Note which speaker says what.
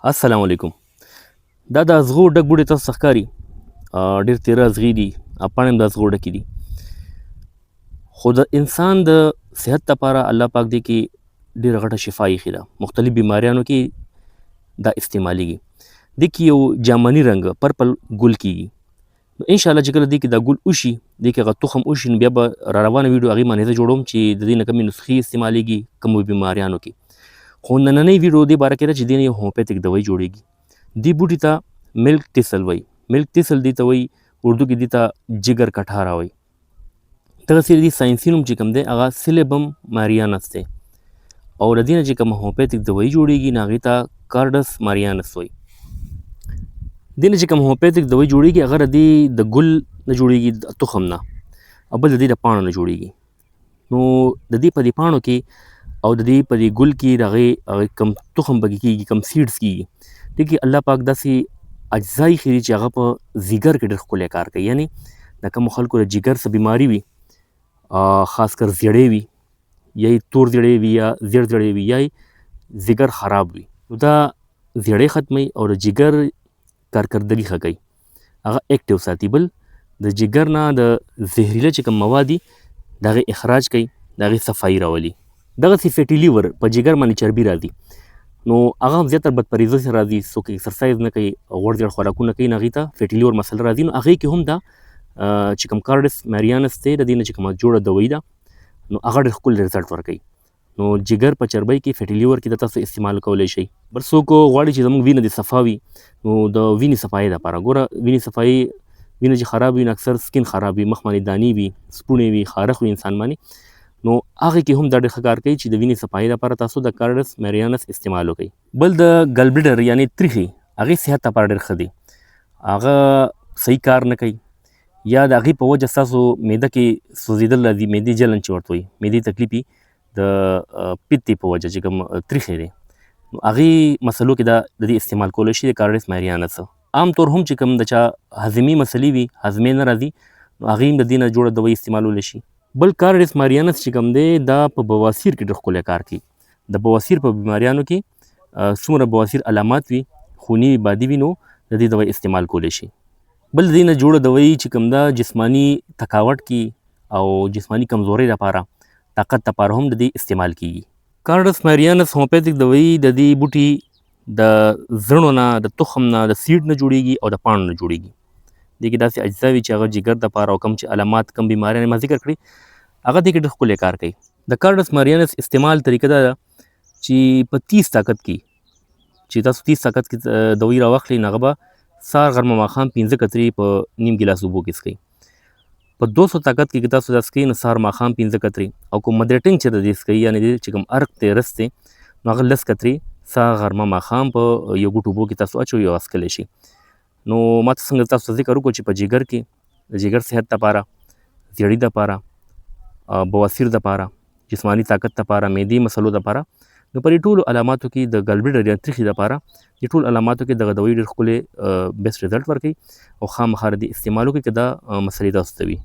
Speaker 1: السلام علیکم. دا د ازغو ډک بوټي تاسو ته ښکاري ډېر تیره ازغي دي، پاڼې هم د ازغو ډکې دي. خو د انسان د صحت لپاره الله پاک دې کې ډېره غټه شفا ایښې ده. مختلف بیماریانو کې دا استعمالیږي. دې کې یو جامني رنګ پرپل ګل کیږي. نو انشاءالله چې کله دې کې دا ګل وشي، دې کې هغه تخم وشي، نو بیا به را روانه ویډیو هغې باندې زه جوړوم چې د دې نه کومې نسخې استعمالیږي کومو بیماریانو کې. خو نننۍ ویډیو دې باره کې ده چې دې نه یو هومیوپیتھک دوايي جوړیږي. دې بوټي ته ملک تیسل وایي. ملک تیسل دې ته وایي، اردو کې دې ته جگر کټاره وایي. دغسې دې ساینسي نوم چې کوم دی هغه سیلیبم ماریانس دی. او له دې نه چې کومه هومیوپیتھک دوايي جوړیږي نو هغې ته کارډس ماریانس وایي. دې نه چې کوم هومیوپیتھک دوايي جوړیږي هغه د دې د ګل نه جوړیږي، د تخم نه، او بل د دې د پاڼو نه جوړیږي. نو د دې په دې پاڼو کې او د دې په دې ګل کې د هغې کوم تخم پکې کېږي، کوم سیډز کېږي، دې کې الله پاک داسې اجزا ایښي دي چې هغه په ځیګر کې ډېر ښکلی کار کوي. یعنې د کومو خلکو د جګر څه بیماري وي، خاص کر زیړې وي، یا یې تور زیړې وي یا زیړ زیړې وي، یا یې ځیګر خراب وي، نو دا زیړې ختموي او د جګر کارکردګي ښه کوي، هغه ایکټیو ساتي. بل د جګر نه د زهریله چې کوم مواد دي د هغې اخراج کوي، د هغې صفایي راولي. دغسې فیټي لیور په جګر باندې چربي راځي، نو هغه هم زیاتره بدپریزۍ سره راځي. څوک اکسرسایز نه کوي، غوړ زیړ خوراکونه کوي، نو هغې ته فیټي لیور مسله راځي. نو هغې کې هم دا چې کوم کارډس ماریانس دی، د دې نه چې کومه جوړه دوایي ده، نو هغه ډېر ښکلی رزلټ ورکوي. نو جګر په چربۍ کې، فیټي لیور کې د تاسو استعمال کولی شئ. بل څوک غواړي چې زموږ وینه دې صفا وي، نو د وینې صفایۍ دپاره ګوره، وینې صفایي، وینه چې خراب وي نو اکثر سکین خراب وي، مخ باندې دانې وي، سپوڼې وي، خارښ وي انسان باندې، نو هغې کې هم دا ډېر ښه کار کوي چې د وینې صفایۍ لپاره تاسو د کارډس ماریانس استعمال وکړئ. بل د ګلبلیډر یعنې تریخې، هغې صحت لپاره ډېر ښه دی. هغه صحیح کار نه کوي، یا د هغې په وجه ستاسو معده کې سوځېدل راځي، معدې جلن چې ورته وایي، معدې تکلیف وي د پیتې په وجه چې کوم تریخې دی، نو هغې مسلو کې دا د دې استعمال کولی شي د کارډس ماریانس. عام طور هم چې کوم د چا هضمي مسلې وي، هضمې نه راځي، نو هغې هم د دې نه جوړه دوایي استعمالولی شي. بل کارډس ماریانس چې کوم دی دا په بواسیر کې ډېر ښکلی کار کوي. د بواسیر په بیماریانو کې څومره بواسیر علامات وي، خوني وي، بادي وي، نو د دې دوایي استعمال کولی شي. بل د دې نه جوړه دوایي چې کوم ده جسماني تکاوټ کې او جسماني کمزورۍ لپاره، طاقت لپاره هم د دې استعمال کیږي. کارډس ماریانس هومیوپیتھک دوایي د دې بوټي د زړو نه، د تخم نه، د سیډ نه جوړیږي او د پاڼو نه جوړیږي. دې کې داسې اجزا وي چې هغه جګر دپاره او کوم چې علامات، کوم بیماریان ما ذکر کړي، هغه دې کې ډېر ښکلی کار کوي. د کارډس ماریانس استعمال طریقه دا ده چې په 30 طاقت کې چې تاسو 30 طاقت کې دوایي راواخلئ، نو هغه به سهار، غرمه، ماښام 5 قطرې په نیم ګیلاس اوبو کې څښئ. په 200 طاقت کې تاسو دا څښئ، نو سهار ماښام 5 قطرې، او کوم مدریټنګ چې د دې څښئ، یعنې د چې کوم ارق دی، رس دی، نو هغه 10 قطرې سهار، غرمه، ماښام په یو غوټ اوبو کې تاسو اچوئ او څښلی شئ. نو ما څنګه تاسو ته ذکر وکړو چې په جګر کې د جګر صحت دپاره، زیړي دپاره، بواسیر دپاره، جسماني طاقت دپاره، معدې مسلو دپاره، نو په دې ټولو علاماتو کې د ګلبلیډر یا تریخي دپاره دې ټولو علاماتو کې دغه دوایي ډېر ښکلی بیسټ رزلټ ورکوي، او خامخا د دې استعمال وکړئ که دا مسلې تاسو ته وي.